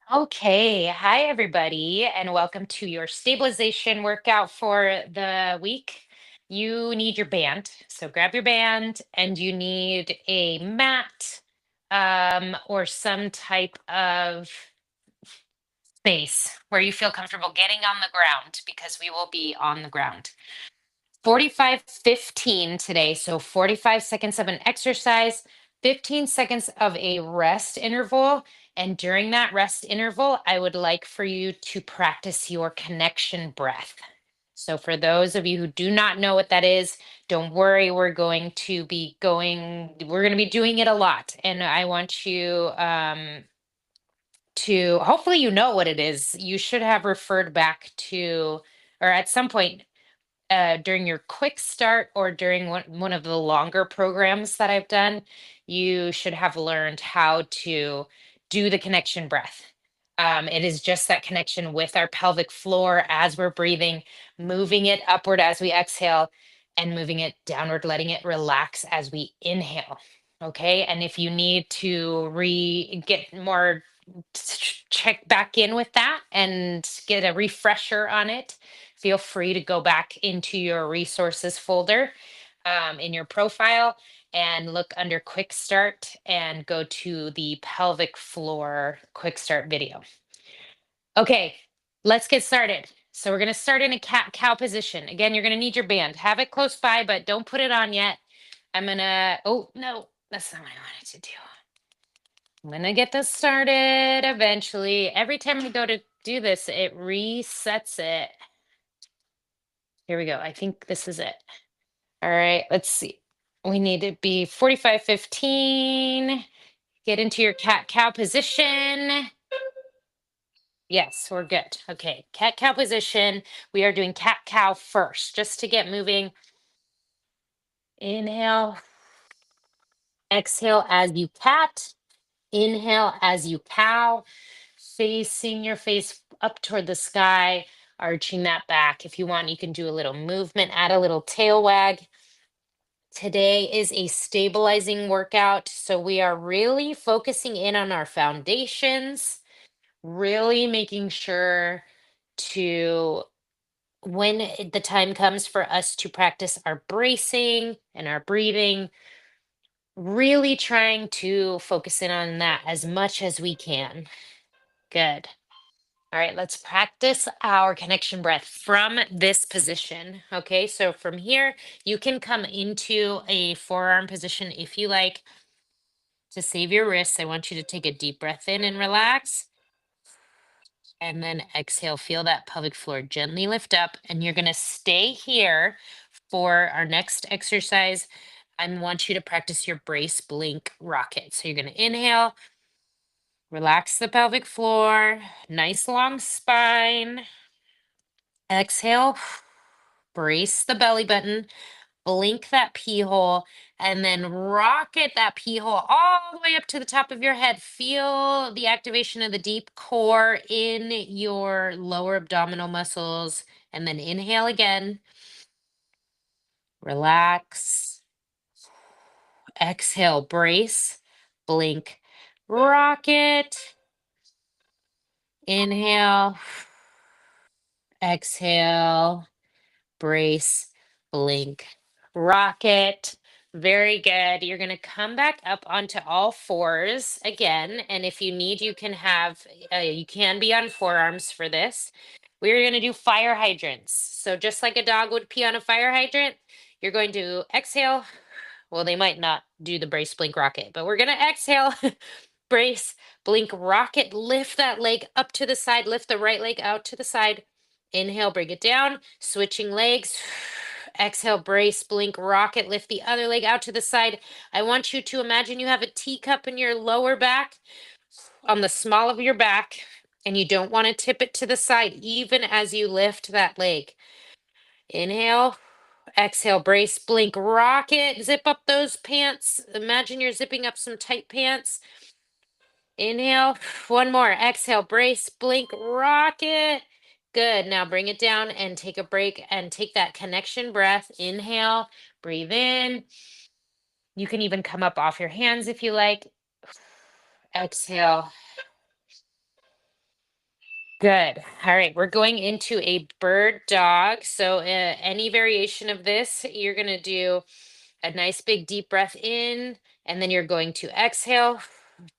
Okay, hi everybody, and welcome to your stabilization workout for the week. You need your band, so grab your band, and you need a mat or some type of space where you feel comfortable getting on the ground because we will be on the ground. 45, 15 today. So 45 seconds of an exercise, 15 seconds of a rest interval. And during that rest interval, I would like for you to practice your connection breath. So for those of you who do not know what that is, don't worry. We're going to be doing it a lot. And I want you to hopefully you know what it is. You should have referred back to, or at some point during your quick start or during one of the longer programs that I've done, you should have learned how to do the connection breath. It is just that connection with our pelvic floor as we're breathing, moving it upward as we exhale, and moving it downward, letting it relax as we inhale. Okay. And if you need to get more, check back in with that and get a refresher on it, feel free to go back into your resources folder in your profile and look under quick start and go to the pelvic floor quick start video. Okay, let's get started. So we're going to start in a cat cow position. Again, you're going to need your band. Have it close by, but don't put it on yet. Oh no, that's not what I wanted to do. I'm going to get this started eventually. Every time I go to do this, it resets it. Here we go. I think this is it. All right, let's see. We need to be 45, 15. Get into your cat cow position. Yes, we're good. Okay, cat cow position. We are doing cat cow first, just to get moving. Inhale, exhale as you cat. Inhale as you cow, facing your face up toward the sky, arching that back. If you want, you can do a little movement, add a little tail wag. Today is a stabilizing workout, so we are really focusing in on our foundations, really making sure to, when the time comes for us to practice our bracing and our breathing, really trying to focus in on that as much as we can. Good. All right, let's practice our connection breath from this position. Okay, so from here, you can come into a forearm position if you like. To save your wrists, I want you to take a deep breath in and relax. And then exhale, feel that pelvic floor gently lift up. And you're going to stay here for our next exercise. I want you to practice your brace blink rocket. So you're going to inhale, relax the pelvic floor, nice long spine. Exhale, brace the belly button, blink that pee hole, and then rocket that pee hole all the way up to the top of your head. Feel the activation of the deep core in your lower abdominal muscles. And then inhale again, relax, exhale, brace, blink, rocket, inhale, exhale, brace, blink, rocket. Very good. You're going to come back up onto all fours again. And if you need, you can be on forearms for this. We're going to do fire hydrants. So just like a dog would pee on a fire hydrant, you're going to exhale. Well, they might not do the brace, blink, rocket, but we're going to exhale, brace, blink, rocket, lift that leg up to the side, lift the right leg out to the side. Inhale, bring it down, switching legs. Exhale, brace, blink, rocket, lift the other leg out to the side. I want you to imagine you have a teacup in your lower back on the small of your back, and you don't want to tip it to the side, even as you lift that leg. Inhale, exhale, brace, blink, rocket, zip up those pants. Imagine you're zipping up some tight pants. Inhale, one more. Exhale, brace, blink, rocket. Good. Now bring it down and take a break and take that connection breath. Inhale, breathe in. You can even come up off your hands if you like. Exhale. Good. All right, we're going into a bird dog. So, any variation of this, you're going to do a nice big deep breath in, and then you're going to exhale,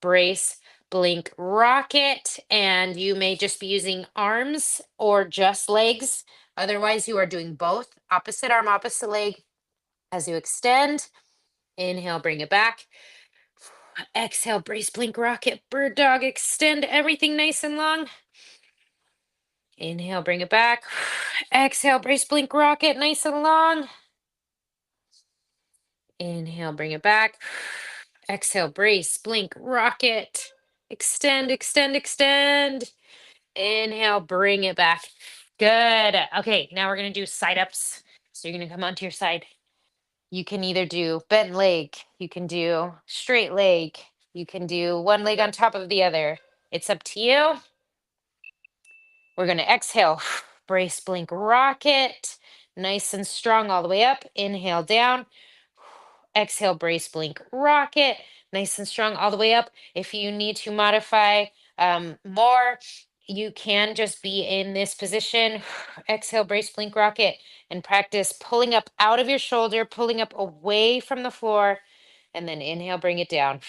brace, blink, rocket, and you may just be using arms or just legs. Otherwise, you are doing both opposite arm, opposite leg as you extend. Inhale, bring it back. Exhale, brace, blink, rocket, bird dog, extend everything nice and long. Inhale, bring it back. Exhale, brace, blink, rocket, nice and long. Inhale, bring it back. Exhale, brace, blink, rocket. Extend, extend, extend. Inhale, bring it back. Good. Okay, now we're going to do side ups. So you're going to come onto your side. You can either do bent leg, you can do straight leg, you can do one leg on top of the other. It's up to you. We're going to exhale, brace, blink, rocket, nice and strong all the way up. Inhale down. Exhale, brace, blink, rocket, nice and strong all the way up. If you need to modify more, you can just be in this position. Exhale, brace, blink, rocket, and practice pulling up out of your shoulder, pulling up away from the floor, and then inhale, bring it down.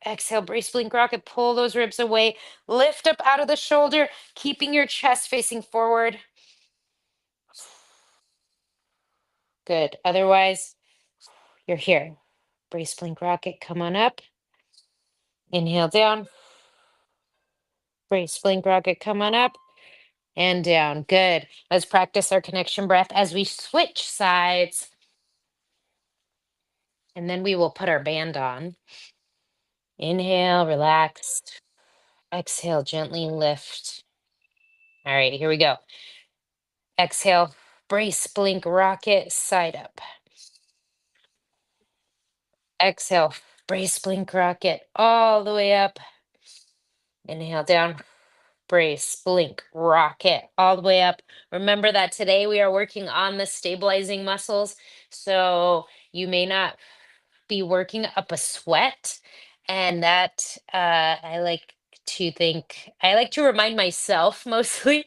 Exhale, brace, blink, rocket, pull those ribs away, lift up out of the shoulder, keeping your chest facing forward. Good. Otherwise, you're here. Brace, blink, rocket, come on up. Inhale down. Brace, blink, rocket, come on up and down. Good. Let's practice our connection breath as we switch sides. And then we will put our band on. Inhale, relax. Exhale, gently lift. All right, here we go. Exhale, brace, blink, rocket, side up. Exhale, brace, blink, rocket, all the way up. Inhale down, brace, blink, rocket, all the way up. Remember that today we are working on the stabilizing muscles. So you may not be working up a sweat. And that I like to remind myself mostly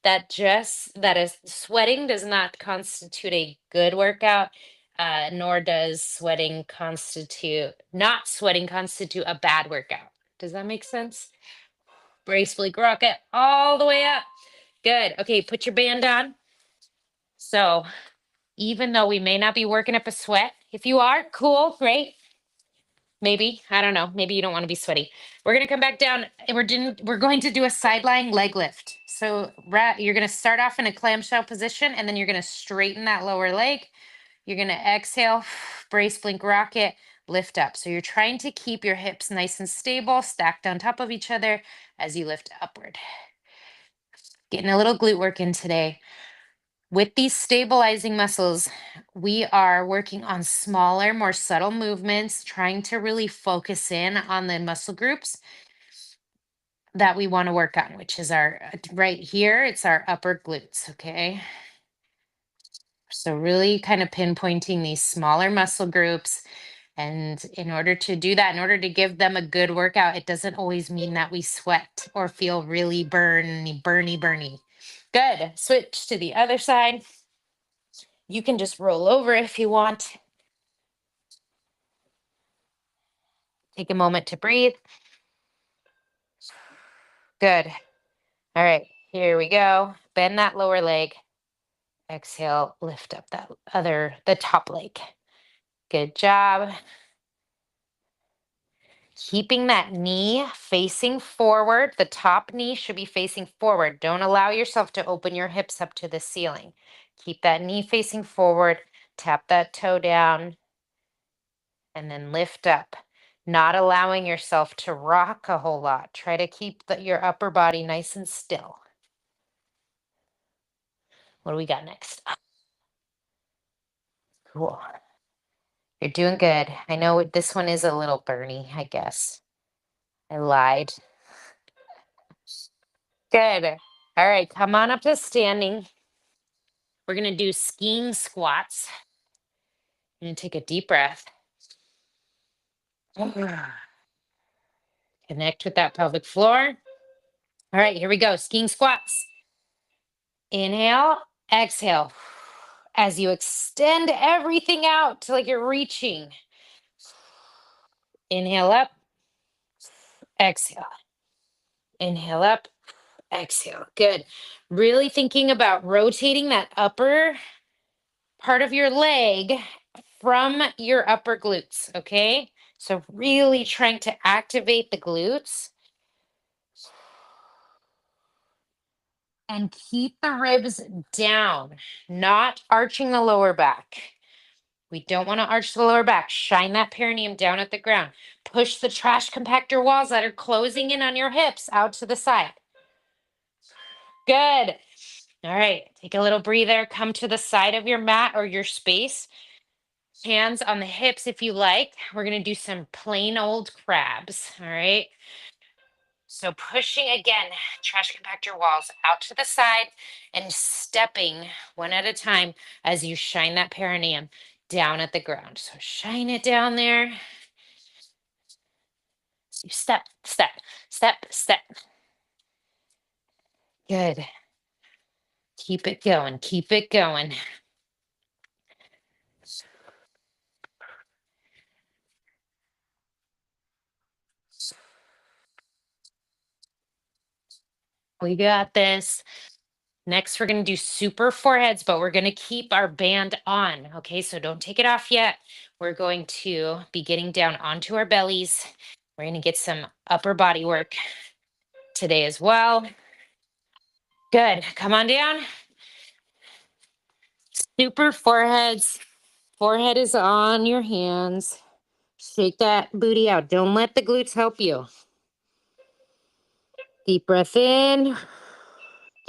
that just that is sweating does not constitute a good workout, nor does not sweating constitute a bad workout. Does that make sense? Brace, blink, rocket, all the way up. Good. Okay, put your band on. So even though we may not be working up a sweat, if you are, cool, great. Maybe, I don't know. Maybe you don't want to be sweaty. We're gonna come back down and we're going to do a side lying leg lift. So you're gonna start off in a clamshell position and then you're gonna straighten that lower leg. You're gonna exhale, brace, blink, rocket, lift up. So you're trying to keep your hips nice and stable, stacked on top of each other as you lift upward. Getting a little glute work in today. With these stabilizing muscles, we are working on smaller, more subtle movements, trying to really focus in on the muscle groups that we want to work on, which is our right here, it's our upper glutes, okay? So, really kind of pinpointing these smaller muscle groups. And in order to do that, in order to give them a good workout, it doesn't always mean that we sweat or feel really burny. Good. Switch to the other side. You can just roll over if you want. Take a moment to breathe. Good. All right, here we go. Bend that lower leg. Exhale, lift up the top leg. Good job. Keeping that knee facing forward. The top knee should be facing forward. Don't allow yourself to open your hips up to the ceiling. Keep that knee facing forward. Tap that toe down and then lift up. Not allowing yourself to rock a whole lot. Try to keep your upper body nice and still. What do we got next? Cool. You're doing good. I know this one is a little burny, I guess. I lied. Good. All right, come on up to standing. We're going to do skiing squats. I'm going to take a deep breath. Connect with that pelvic floor. All right, here we go. Skiing squats. Inhale, exhale. As you extend everything out to like you're reaching. Inhale up, exhale. Inhale up, exhale. Good. Really thinking about rotating that upper part of your leg from your upper glutes. Okay. So, really trying to activate the glutes and keep the ribs down, not arching the lower back. We don't want to arch the lower back. Shine that perineum down at the ground. Push the trash compactor walls that are closing in on your hips out to the side. Good. All right. Take a little breather. Come to the side of your mat or your space. Hands on the hips if you like. We're going to do some plain old crabs. All right. So pushing again, trash compactor walls out to the side and stepping one at a time as you shine that perineum down at the ground. So shine it down there. So you step, step, step, step. Good. Keep it going. Keep it going. We got this. Next, we're going to do super foreheads, but we're going to keep our band on. Okay, so don't take it off yet. We're going to be getting down onto our bellies. We're going to get some upper body work today as well. Good. Come on down. Super foreheads. Forehead is on your hands. Shake that booty out. Don't let the glutes help you. Deep breath in.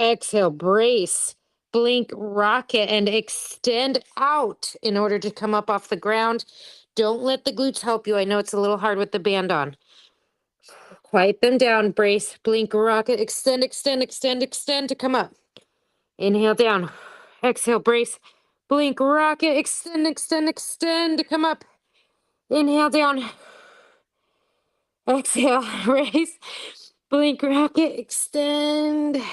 Exhale, brace, blink, rocket, and extend out in order to come up off the ground. Don't let the glutes help you. I know it's a little hard with the band on. Quiet them down, brace, blink, rocket, extend, extend, extend, extend to come up. Inhale down. Exhale, brace, blink, rocket, extend, extend, extend to come up. Inhale down. Exhale, raise, blink, rocket, extend.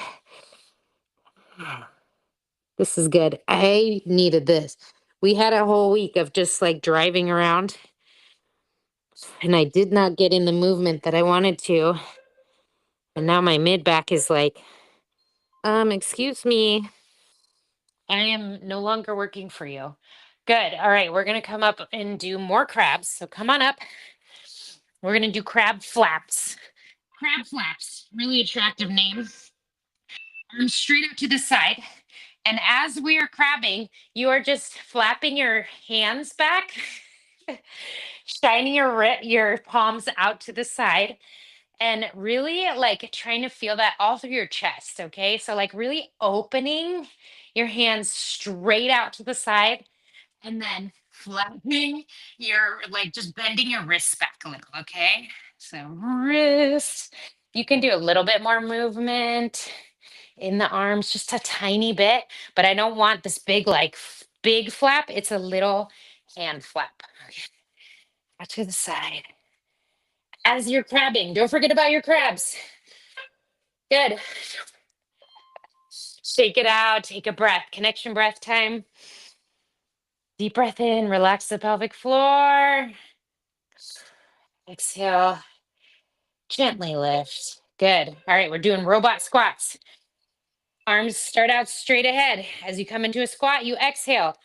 This is good. I needed this. We had a whole week of just like driving around, and I did not get in the movement that I wanted to. And now my mid back is like, excuse me, I am no longer working for you. Good. All right, we're going to come up and do more crabs. So come on up. We're going to do crab flaps. Crab flaps, really attractive name. Arms straight out to the side. And as we are crabbing, you are just flapping your hands back, shining your palms out to the side, and really like trying to feel that all through your chest. Okay, so like really opening your hands straight out to the side, and then flapping your like just bending your wrists back a little. Okay, so wrists. You can do a little bit more movement in the arms, just a tiny bit, but I don't want this big, like big flap. It's a little hand flap. Okay, out to the side. As you're crabbing, don't forget about your crabs. Good. Shake it out, take a breath, connection breath time. Deep breath in, relax the pelvic floor. Exhale, gently lift. Good. All right, we're doing robot squats. Arms start out straight ahead. As you come into a squat, you exhale.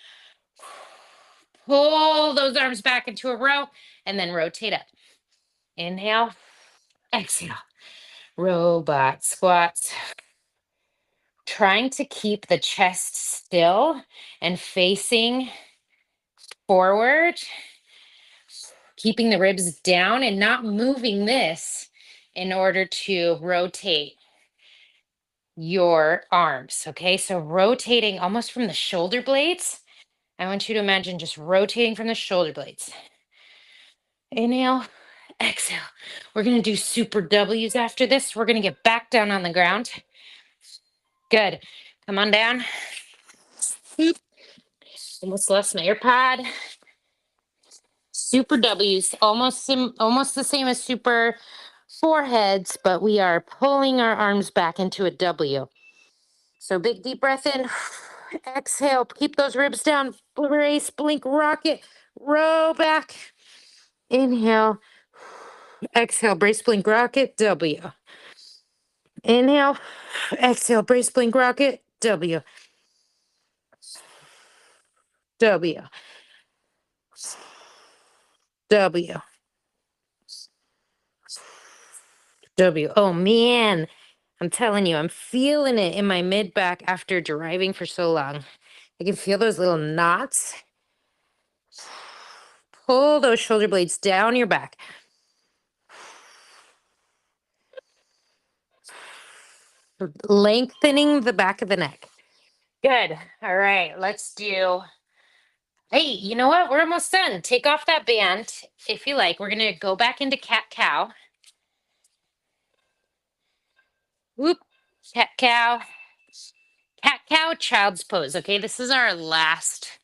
Pull those arms back into a row and then rotate up. Inhale, exhale. Robot squats. Trying to keep the chest still and facing forward, keeping the ribs down and not moving this in order to rotate your arms. Okay, so rotating almost from the shoulder blades. I want you to imagine just rotating from the shoulder blades. Inhale, exhale. We're going to do super W's after this. We're going to get back down on the ground. Good. Come on down. Almost lost my AirPod. Super W's, almost the same as super foreheads, but we are pulling our arms back into a W. So big deep breath in. Exhale. Keep those ribs down. Brace, blink, rocket, row back. Inhale. Exhale. Brace, blink, rocket. W. Inhale. Exhale. Brace, blink, rocket. W. W. W. W. Oh man, I'm telling you, I'm feeling it in my mid back after driving for so long. I can feel those little knots. Pull those shoulder blades down your back. Lengthening the back of the neck. Good. All right, let's do. Hey, you know what? We're almost done. Take off that band if you like. We're going to go back into cat cow. Whoop. Cat cow. Cat cow, child's pose. Okay, this is our last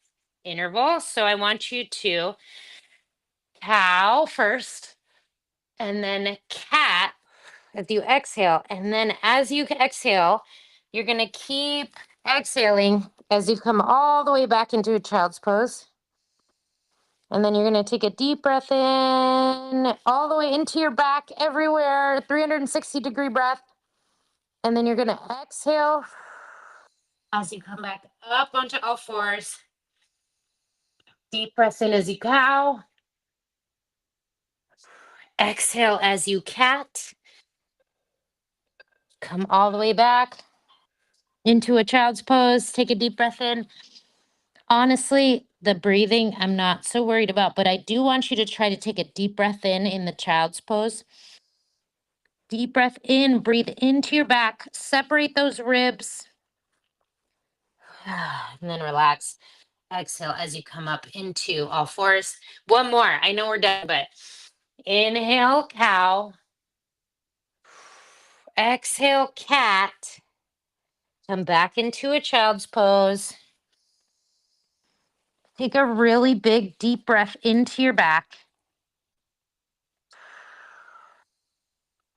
interval. So I want you to cow first and then cat as you exhale. And then as you exhale, you're going to keep exhaling as you come all the way back into a child's pose. And then you're going to take a deep breath in all the way into your back, everywhere, 360-degree breath. And then you're going to exhale as you come back up onto all fours. Deep breath in as you cow. Exhale as you cat. Come all the way back into a child's pose. Take a deep breath in. Honestly, the breathing, I'm not so worried about, but I do want you to try to take a deep breath in the child's pose. Deep breath in, breathe into your back, separate those ribs, and then relax. Exhale as you come up into all fours. One more. I know we're done, but inhale, cow. Exhale, cat. Come back into a child's pose. Take a really big, deep breath into your back.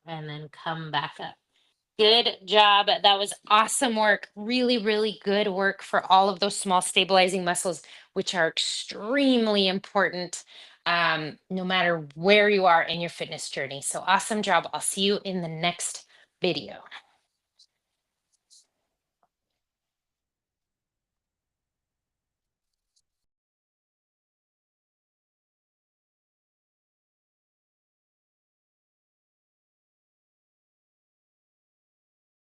And then come back up. Good job. That was awesome work. Really, really good work for all of those small stabilizing muscles, which are extremely important no matter where you are in your fitness journey. So awesome job. I'll see you in the next video.